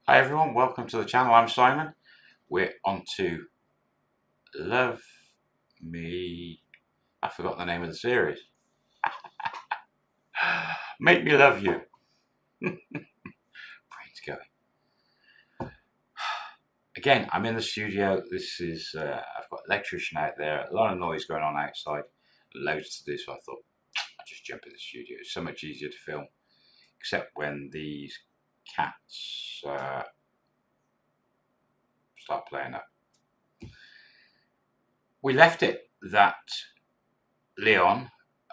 Hi everyone, welcome to the channel. I'm Simon. We're on to Love Me. I forgot the name of the series. Make Me Love You. Brain's going. Again, I'm in the studio. This is, I've got an electrician out there, a lot of noise going on outside, loads to do, so I thought I'd just jump in the studio. It's so much easier to film, except when these cats start playing up. We left it that Leon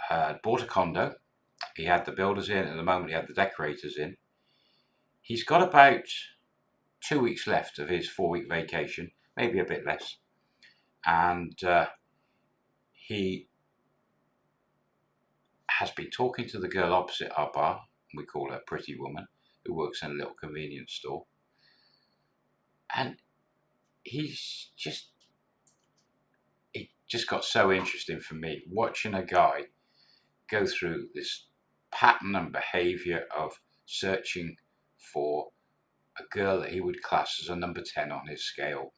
had bought a condo. He had the builders in. At the moment, he had the decorators in. He's got about 2 weeks left of his 4-week vacation, maybe a bit less. And he has been talking to the girl opposite our bar. We call her Pretty Woman, who works in a little convenience store. And it just got so interesting for me, watching a guy go through this pattern and behavior of searching for a girl that he would class as a number 10 on his scale.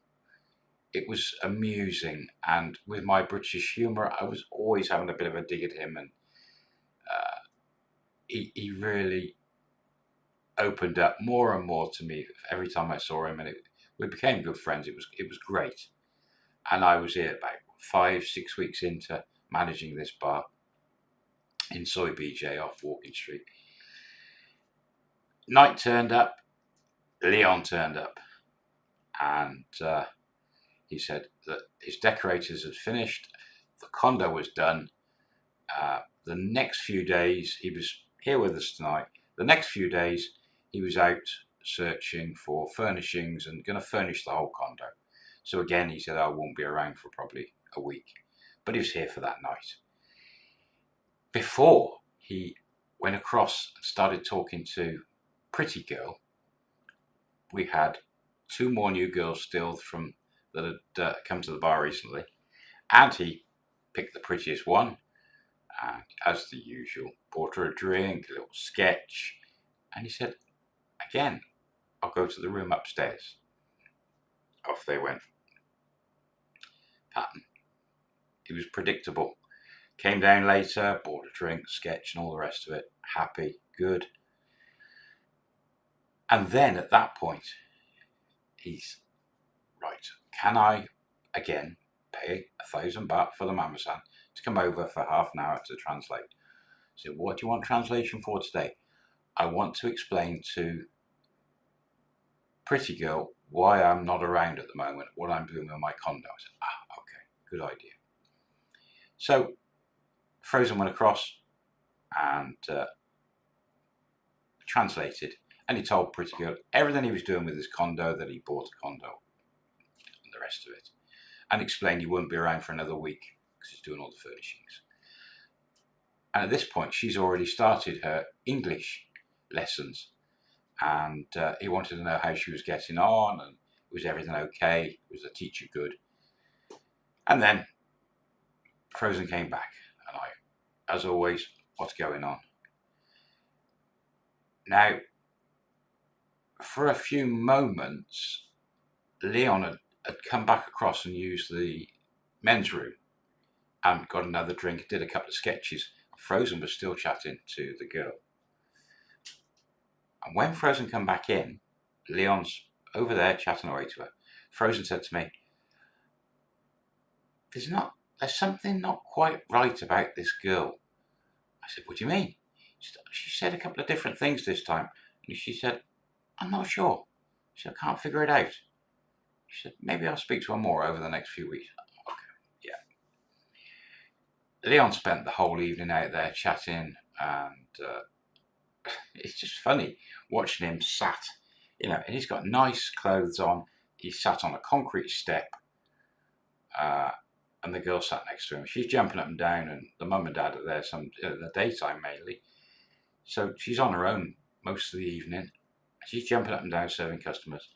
It was amusing, and with my British humour, I was always having a bit of a dig at him, and he really opened up more and more to me every time I saw him, and we became good friends. It was great, and I was here about 5-6 weeks into managing this bar in Soy BJ off Walking Street. Night turned up, Leon turned up, and he said that his decorators had finished, the condo was done. The next few days, he was here with us tonight. The next few days, he was out searching for furnishings and going to furnish the whole condo. So again, he said, I won't be around for probably a week. But he was here for that night. Before he went across and started talking to Pretty Girl, we had 2 more new girls still from that had come to the bar recently. And he picked the prettiest one. And as the usual, bought her a drink, a little sketch. And he said, again, I'll go to the room upstairs. Off they went. Pattern. He was predictable. Came down later, bought a drink, sketch, and all the rest of it. Happy, good. And then at that point, he's, right, can I, again, pay 1,000 baht for the mamasan to come over for half an hour to translate? So what do you want translation for today? I want to explain to Pretty Girl why I'm not around at the moment, what I'm doing with my condo. I said, okay, good idea. So Frozen went across and translated, and he told Pretty Girl everything he was doing with his condo, that he bought a condo and the rest of it, and explained he wouldn't be around for another week because he's doing all the furnishings. And at this point, she's already started her English lessons, and he wanted to know how she was getting on, and was everything okay? Was the teacher good? And then Frozen came back, and I, as always, what's going on? Now, for a few moments, Leon had come back across and used the men's room and got another drink, did a couple of sketches. Frozen was still chatting to the girl. And when Frozen come back in, Leon's over there chatting away to her. Frozen said to me, there's something not quite right about this girl. I said, what do you mean? She said a couple of different things this time. And she said, I'm not sure. She said, I can't figure it out. She said, maybe I'll speak to her more over the next few weeks. Okay, yeah. Leon spent the whole evening out there chatting, and it's just funny watching him sat, and he's got nice clothes on. He sat on a concrete step, and the girl sat next to him. She's jumping up and down, and the mum and dad are there the daytime mainly. So she's on her own most of the evening. She's jumping up and down serving customers.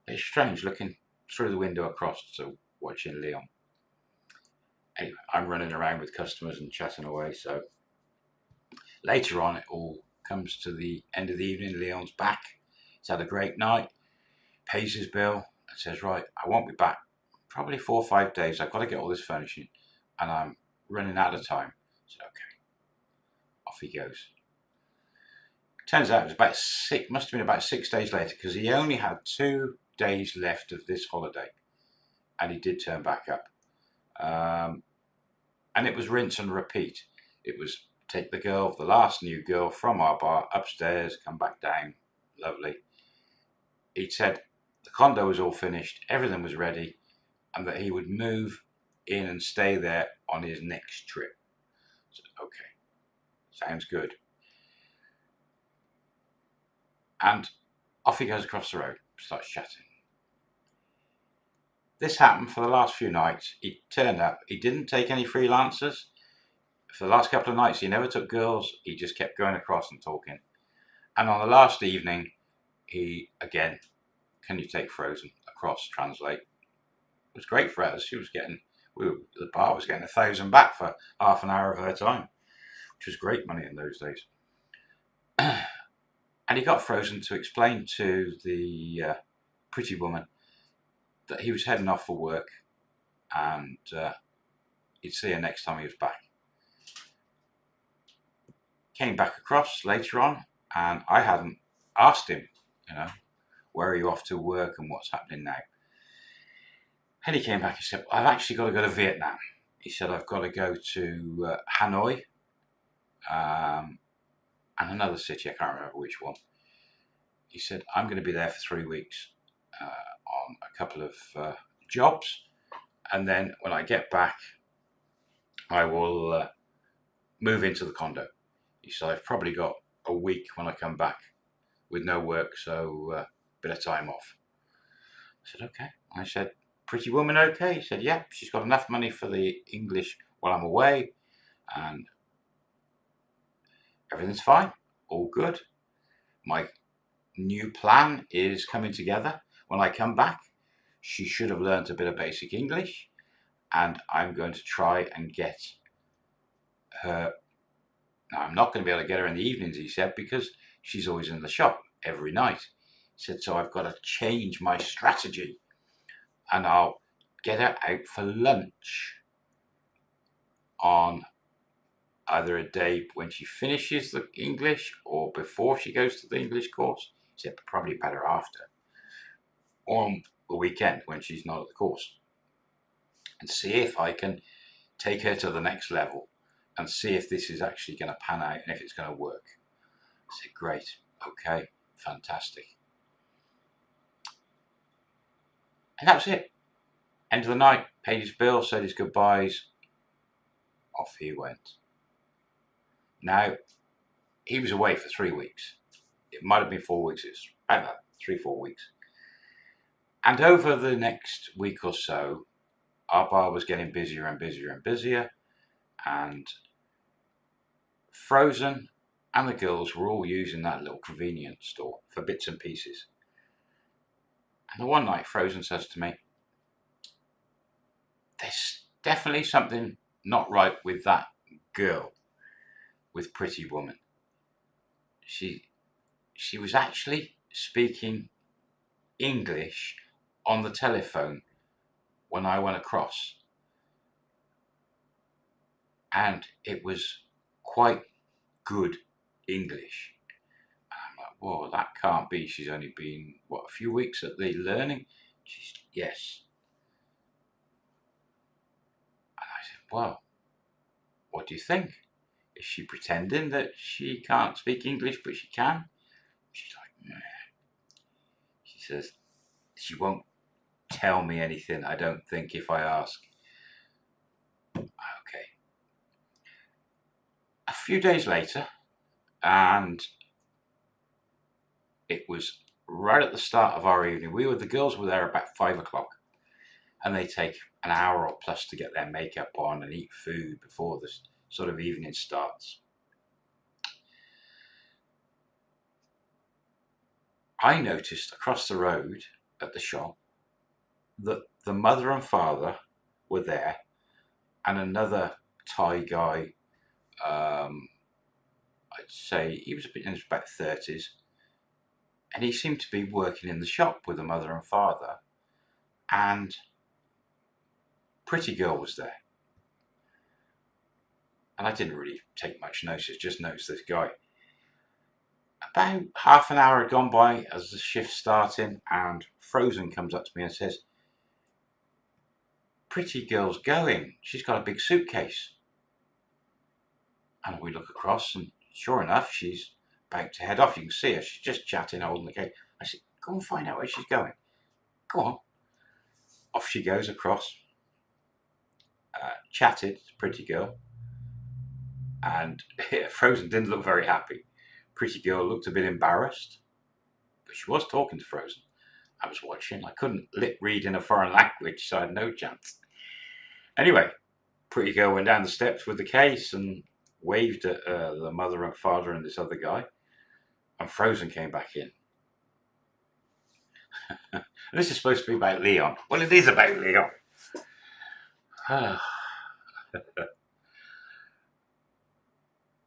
It's strange looking through the window across to watching Leon. Anyway, I'm running around with customers and chatting away. So later on, it all comes to the end of the evening. Leon's back. He's had a great night. pays his bill and says, right, I won't be back. Probably 4 or 5 days. I've got to get all this furnishing and I'm running out of time. I said, okay. Off he goes. Turns out it was about must have been about 6 days later, because he only had 2 days left of this holiday. And he did turn back up. And it was rinse and repeat. It was take the last new girl from our bar upstairs, come back down. Lovely. He'd said the condo was all finished, everything was ready, and that he would move in and stay there on his next trip. So, okay, sounds good. And off he goes across the road, starts chatting. This happened for the last few nights. He turned up. He didn't take any freelancers. For the last couple of nights, he never took girls. He just kept going across and talking. And on the last evening, he, again, can you take Frozen across, translate? It was great for us. She was getting, the bar was getting 1,000 back for half an hour of her time, which was great money in those days. And he got Frozen to explain to the pretty woman that he was heading off for work and he'd see her next time he was back. Came back across later on, and I hadn't asked him, where are you off to work and what's happening now? And he came back and said, I've actually got to go to Vietnam. He said, I've got to go to Hanoi and another city, I can't remember which one. He said, I'm going to be there for 3 weeks on a couple of jobs. And then when I get back, I will move into the condo. He said, I've probably got a week when I come back with no work, so a bit of time off. I said, okay. I said, pretty woman okay? He said, yeah, she's got enough money for the English while I'm away, and everything's fine, all good. My new plan is coming together. When I come back, she should have learnt a bit of basic English, and I'm going to try and get her. Now, I'm not going to be able to get her in the evenings, he said, because she's always in the shop every night. He said, so I've got to change my strategy, and I'll get her out for lunch on either a day when she finishes the English or before she goes to the English course. He said, probably better after, or on the weekend when she's not at the course, and see if I can take her to the next level and see if this is actually going to pan out and if it's going to work. I said, great, okay, fantastic. And that was it. End of the night, paid his bill, said his goodbyes, off he went. Now, he was away for 3 weeks. It might have been 4 weeks, it's about that, 3-4 weeks. And over the next week or so, our bar was getting busier and busier and busier, and Frozen and the girls were all using that little convenience store for bits and pieces. And one night, Frozen says to me, there's definitely something not right with that girl, with Pretty Woman. She was actually speaking English on the telephone when I went across. And it was quite good English. And I'm like, whoa, that can't be. She's only been, a few weeks at the learning? Yes. And I said, well, what do you think? Is she pretending that she can't speak English, but she can? She's like, nah. She says, she won't tell me anything, I don't think, if I ask. Okay. A few days later, and it was right at the start of our evening. The girls were there about 5 o'clock, and they take an hour or plus to get their makeup on and eat food before the sort of evening starts. I noticed across the road at the shop that the mother and father were there, and another Thai guy, I'd say he was in his about 30s, And he seemed to be working in the shop with the mother and father, and pretty girl was there. And I didn't really take much notice, just noticed this guy. About half an hour had gone by as the shift starting, and Frozen comes up to me and says, pretty girl's going. She's got a big suitcase. And we look across, and sure enough, she's about to head off. You can see her. She's just chatting, holding the cake. I said, go and find out where she's going. Go on. Off she goes across. Chatted, pretty girl. And Frozen didn't look very happy. Pretty girl looked a bit embarrassed. But she was talking to Frozen. I was watching. I couldn't lip read in a foreign language, so I had no chance. Anyway, pretty girl went down the steps with the case and waved at the mother and father and this other guy. And Frozen came back in. This is supposed to be about Leon. Well, it is about Leon.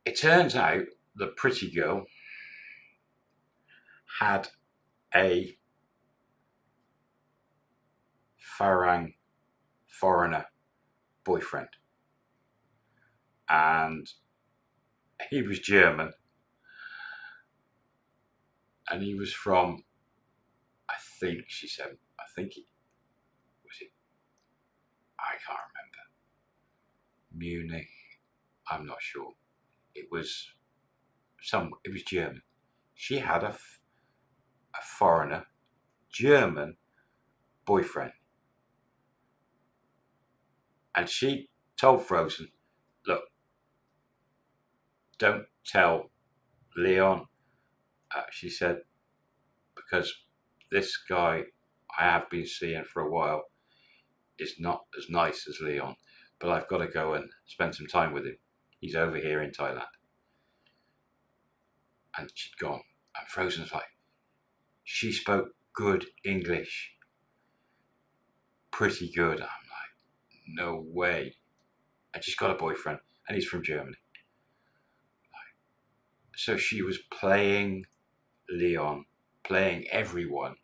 It turns out the pretty girl had a foreigner boyfriend. And he was German. And he was from, I think she said, I can't remember. Munich. I'm not sure. It was German. She had a foreigner, German boyfriend. And she told Frozen, look, don't tell Leon, she said, because this guy I have been seeing for a while is not as nice as Leon, but I've got to go and spend some time with him. He's over here in Thailand. And she'd gone. And Frozen's like, she spoke good English. Pretty good. I'm like, no way. And she's got a boyfriend, and he's from Germany. So she was playing Leon, playing everyone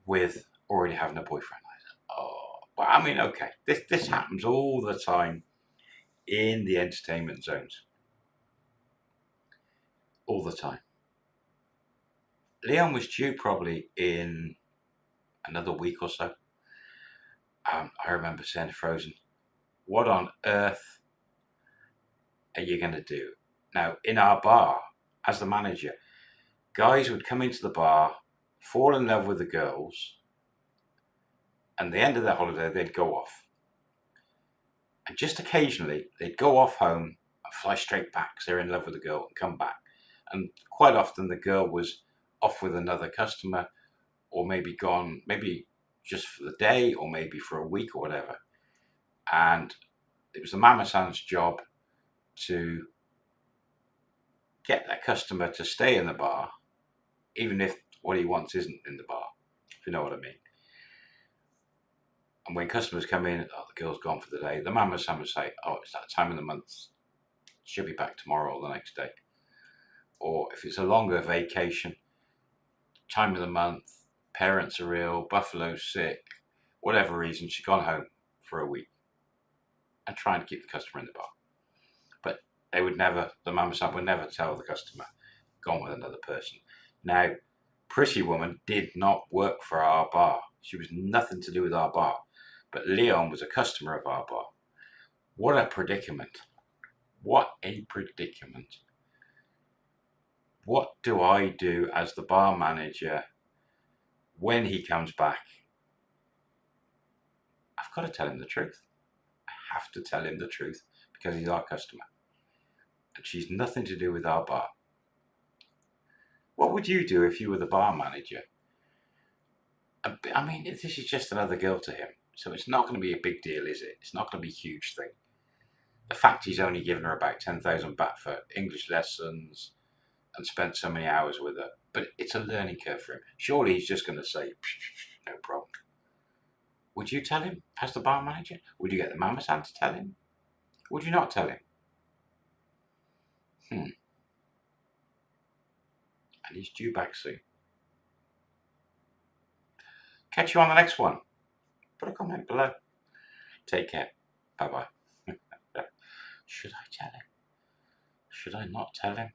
with already having a boyfriend. I said, oh, but I mean, okay, this happens all the time in the entertainment zones. All the time. Leon was due probably in another week or so. I remember saying to Frozen, what on earth are you going to do? Now, in our bar, as the manager, guys would come into the bar, fall in love with the girls, and at the end of their holiday, they'd go off. And just occasionally, they'd go off home and fly straight back because they're in love with the girl and come back. And quite often, the girl was off with another customer, or maybe gone, maybe just for the day, or maybe for a week or whatever. And it was the Mama-san's job to get that customer to stay in the bar, even if what he wants isn't in the bar, if you know what I mean. And when customers come in, oh, the girl's gone for the day, the Mama-san would say, oh, it's that time of the month, she'll be back tomorrow or the next day. Or if it's a longer vacation, time of the month, parents are ill, Buffalo's sick, whatever reason, she's gone home for a week. And try and keep the customer in the bar. But they would never, the Mama-san would never tell the customer, gone with another person. Now, Pretty Woman did not work for our bar. She was nothing to do with our bar. But Leon was a customer of our bar. What a predicament. What a predicament. What do I do as the bar manager when he comes back? I've got to tell him the truth. I have to tell him the truth because he's our customer. And she's nothing to do with our bar. What would you do if you were the bar manager? I mean, this is just another girl to him. So it's not going to be a big deal, is it? It's not going to be a huge thing. The fact he's only given her about 10,000 baht for English lessons and spent so many hours with her. But it's a learning curve for him. Surely he's just going to say, no problem. Would you tell him as the bar manager? Would you get the Mama-san to tell him? Would you not tell him? I and he's due back soon. Catch you on the next one. Put a comment below. Take care. Bye bye. Should I tell him? Should I not tell him?